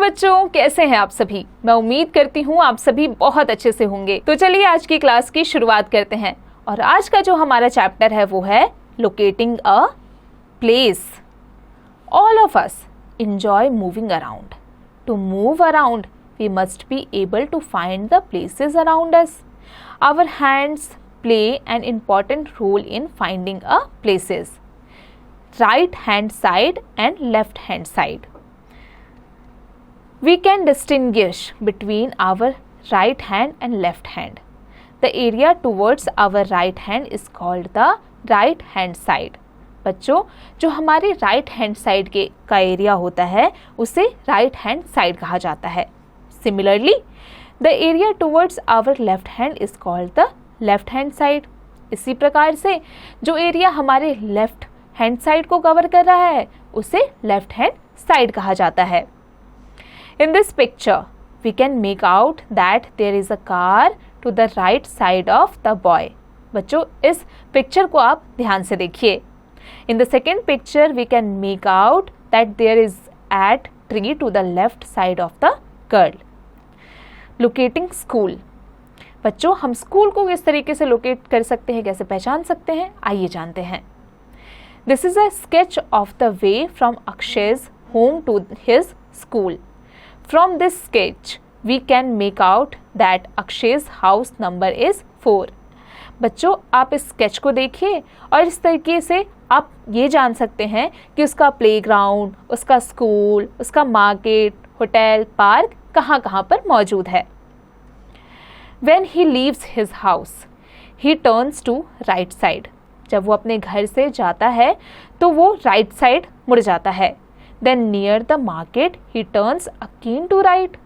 बच्चों, कैसे हैं आप सभी? मैं उम्मीद करती हूँ आप सभी बहुत अच्छे से होंगे। तो चलिए आज की क्लास की शुरुआत करते हैं। और आज का जो हमारा चैप्टर है वो है locating a place. All of us enjoy moving around. To move around, we must be able to find the places around us. Our hands play an important role in finding a places. Right hand side and left hand side. We can distinguish between our right hand and left hand. The area towards our right hand is called the right hand side. बच्चों, जो हमारे right hand side के का area होता है उसे right hand side कहा जाता है। Similarly the area towards our left hand is called the left hand side. इसी प्रकार से जो एरिया हमारे लेफ्ट हैंड साइड को कवर कर रहा है उसे लेफ्ट हैंड साइड कहा जाता है। In this picture we can make out that there is a car to the right side of the boy. बच्चों, इस पिक्चर को आप ध्यान से देखिए। In the second picture, we can make out that there is a tree to the left side of the girl. Locating school. बच्चों, हम school को किस तरीके से लोकेट कर सकते हैं, कैसे पहचान सकते हैं, आइए जानते हैं। This is a sketch of the way from Akshay's home to his school. From this sketch, we can make out that Akshay's house number is 4. बच्चों, आप इस स्केच को देखिए और इस तरीके से आप ये जान सकते हैं कि उसका प्लेग्राउंड, उसका स्कूल, उसका मार्केट, होटल, पार्क कहाँ कहाँ पर मौजूद है। When he leaves his house, he turns to right side. जब वो अपने घर से जाता है तो वो राइट साइड मुड़ जाता है। Then near the market, he turns again to right.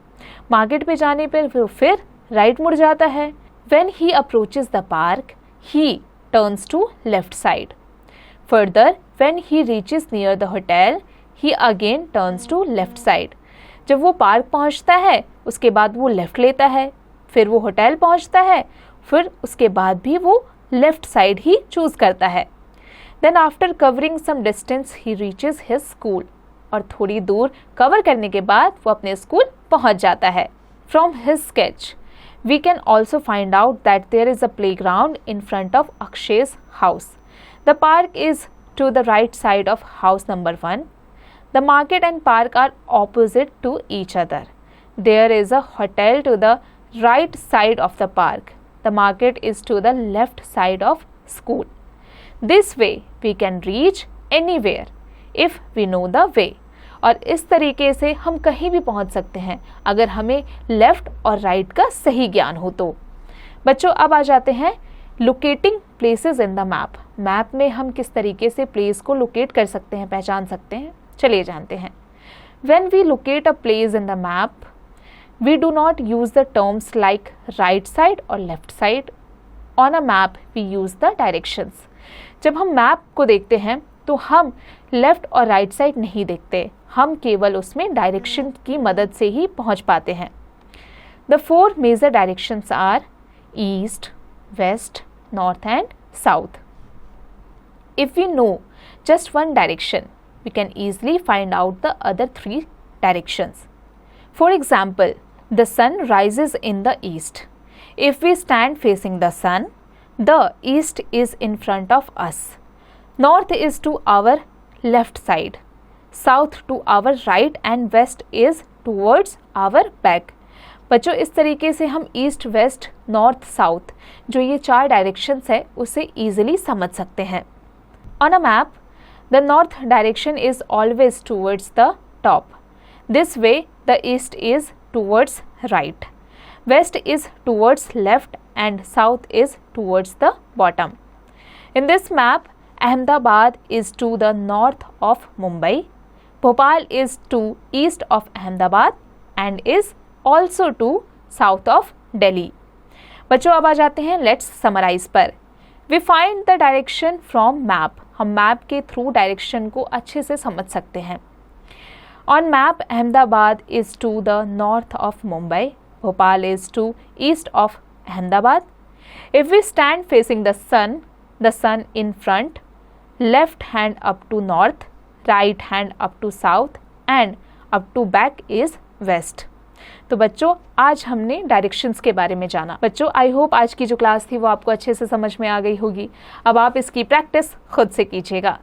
Market पे जाने पर वो फिर राइट मुड़ जाता है। When he approaches the park, he turns to left side. Further, when he reaches near the hotel, he again turns to left side. जब वो पार्क पहुंचता है उसके बाद वो लेफ्ट लेता है, फिर वो होटल पहुंचता है, फिर उसके बाद भी वो लेफ्ट साइड ही चूज करता है। Then after covering some distance, he reaches his school. और थोड़ी दूर कवर करने के बाद वो अपने स्कूल पहुंच जाता है। From his sketch, we can also find out that there is a playground in front of Akshay's house. The park is to the right side of house number 1. The market and park are opposite to each other. There is a hotel to the right side of the park. The market is to the left side of school. This way we can reach anywhere if we know the way. और इस तरीके से हम कहीं भी पहुंच सकते हैं अगर हमें लेफ्ट और राइट का सही ज्ञान हो तो। बच्चों, अब आ जाते हैं locating places in the map. Map में हम किस तरीके से प्लेस को लोकेट कर सकते हैं, पहचान सकते हैं, चलिए जानते हैं। When we locate a place in the map, we do not use the terms like right side और left side. On a map we use the directions. जब हम मैप को देखते हैं तो हम लेफ्ट और राइट साइड नहीं देखते, हम केवल उसमें डायरेक्शन की मदद से ही पहुंच पाते हैं। The 4 major directions are east, west, north and south. If we know just one direction, we can easily find out the other 3 directions. For example, the sun rises in the east. If we stand facing the sun, the east is in front of us. North is to our left side, south to our right and west is towards our back. बच्चों, इस तरीके से हम east, west, north, south जो ये 4 directions है उसे easily समझ सकते हैं। On a map, the north direction is always towards the top. This way the east is towards right, west is towards left and south is towards the bottom. In this map, Ahmedabad is to the north of Mumbai. Bhopal is to east of Ahmedabad and is also to south of Delhi. बच्चों, अब आ जाते हैं let's summarise पर। We find the direction from map. हम map के through direction को अच्छे से समझ सकते हैं। On map, Ahmedabad is to the north of Mumbai. Bhopal is to east of Ahmedabad. If we stand facing the sun in front, left hand up to north, right hand up to south and up to back is west. तो बच्चों आज हमने directions के बारे में जाना। बच्चों I hope आज की जो क्लास थी वो आपको अच्छे से समझ में आ गई होगी। अब आप इसकी प्रैक्टिस खुद से कीजिएगा।